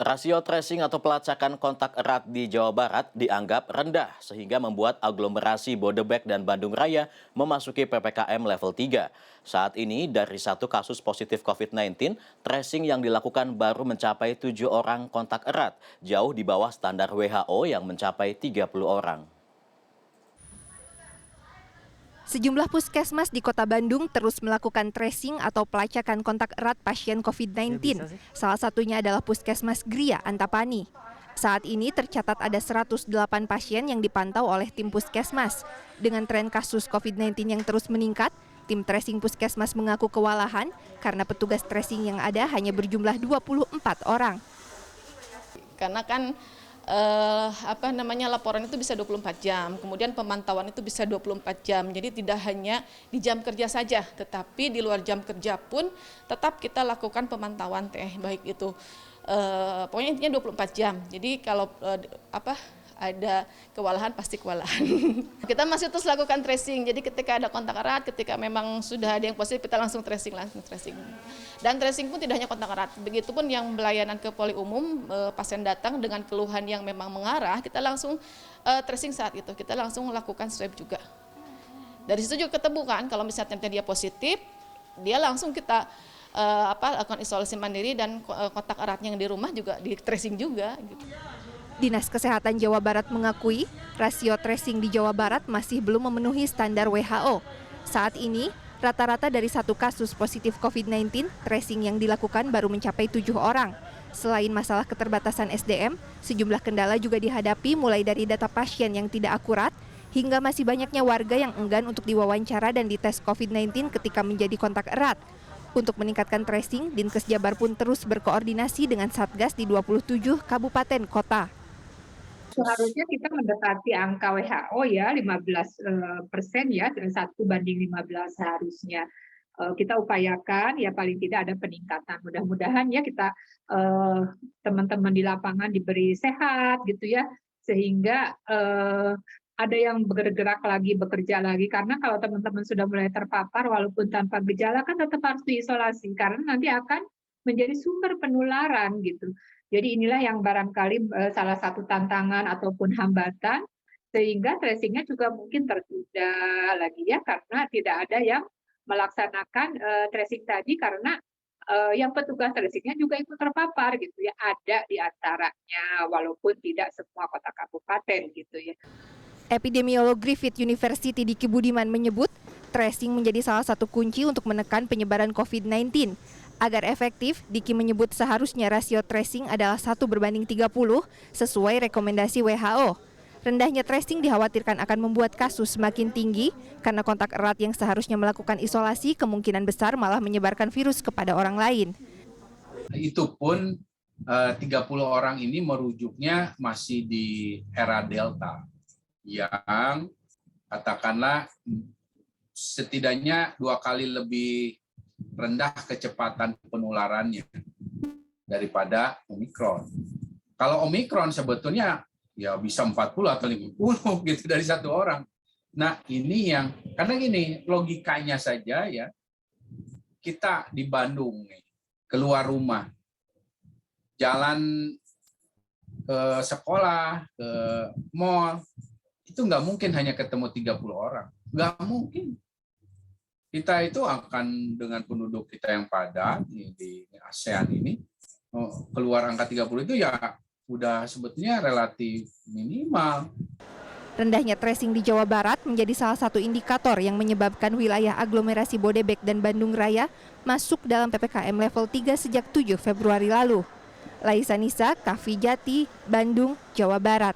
Rasio tracing atau pelacakan kontak erat di Jawa Barat dianggap rendah sehingga membuat aglomerasi Bodebek dan Bandung Raya memasuki PPKM level 3. Saat ini dari satu kasus positif COVID-19, tracing yang dilakukan baru mencapai 7 orang kontak erat, jauh di bawah standar WHO yang mencapai 30 orang. Sejumlah puskesmas di Kota Bandung terus melakukan tracing atau pelacakan kontak erat pasien COVID-19. Salah satunya adalah Puskesmas Gria, Antapani. Saat ini tercatat ada 108 pasien yang dipantau oleh tim puskesmas. Dengan tren kasus COVID-19 yang terus meningkat, tim tracing puskesmas mengaku kewalahan karena petugas tracing yang ada hanya berjumlah 24 orang. Karena kan laporan itu bisa 24 jam, kemudian pemantauan itu bisa 24 jam. Jadi tidak hanya di jam kerja saja, tetapi di luar jam kerja pun tetap kita lakukan pemantauan baik itu pokoknya intinya 24 jam. Jadi kalau ada kewalahan pasti kewalahan. Kita masih terus lakukan tracing. Jadi ketika ada kontak erat, ketika memang sudah ada yang positif, kita langsung tracing. Dan tracing pun tidak hanya kontak erat. Begitupun yang pelayanan ke poli umum, pasien datang dengan keluhan yang memang mengarah, kita langsung tracing saat itu. Kita langsung lakukan swab juga. Dari situ juga ketemu kan, kalau misalnya dia positif, dia langsung kita lakukan isolasi mandiri dan kontak eratnya yang di rumah juga di tracing juga. Gitu. Dinas Kesehatan Jawa Barat mengakui rasio tracing di Jawa Barat masih belum memenuhi standar WHO. Saat ini, rata-rata dari satu kasus positif COVID-19, tracing yang dilakukan baru mencapai 7 orang. Selain masalah keterbatasan SDM, sejumlah kendala juga dihadapi mulai dari data pasien yang tidak akurat, hingga masih banyaknya warga yang enggan untuk diwawancara dan dites COVID-19 ketika menjadi kontak erat. Untuk meningkatkan tracing, Dinkes Jabar pun terus berkoordinasi dengan Satgas di 27 kabupaten kota. Seharusnya kita mendekati angka WHO ya 15% ya, 1:15 seharusnya. Kita upayakan ya paling tidak ada peningkatan. Mudah-mudahan ya kita teman-teman di lapangan diberi sehat gitu ya, sehingga ada yang bergerak lagi, bekerja lagi. Karena kalau teman-teman sudah mulai terpapar walaupun tanpa gejala kan tetap harus diisolasi karena nanti akan menjadi sumber penularan gitu. Jadi inilah yang barangkali salah satu tantangan ataupun hambatan, sehingga tracing-nya juga mungkin tertunda lagi ya, karena tidak ada yang melaksanakan tracing tadi, karena yang petugas tracing-nya juga ikut terpapar gitu ya, ada di antaranya, walaupun tidak semua kota kabupaten gitu ya. Epidemiolog Griffith University Diki Budiman menyebut, tracing menjadi salah satu kunci untuk menekan penyebaran COVID-19. Agar efektif, Diki menyebut seharusnya rasio tracing adalah 1:30 sesuai rekomendasi WHO. Rendahnya tracing dikhawatirkan akan membuat kasus semakin tinggi karena kontak erat yang seharusnya melakukan isolasi kemungkinan besar malah menyebarkan virus kepada orang lain. Itu pun 30 orang ini merujuknya masih di era Delta yang katakanlah setidaknya 2 kali lebih rendah kecepatan penularannya daripada Omikron. Kalau Omikron sebetulnya ya bisa 40 atau 50 gitu dari satu orang. Nah ini yang, karena gini logikanya saja ya, kita di Bandung nih, keluar rumah, jalan ke sekolah, ke mall, itu nggak mungkin hanya ketemu 30 orang. Nggak mungkin. Kita itu akan dengan penduduk kita yang padat di ASEAN ini, keluar angka 30 itu ya udah sebetulnya relatif minimal. Rendahnya tracing di Jawa Barat menjadi salah satu indikator yang menyebabkan wilayah aglomerasi Bodebek dan Bandung Raya masuk dalam PPKM level 3 sejak 7 Februari lalu. Laisa Nisa, Kavi Jati, Bandung, Jawa Barat.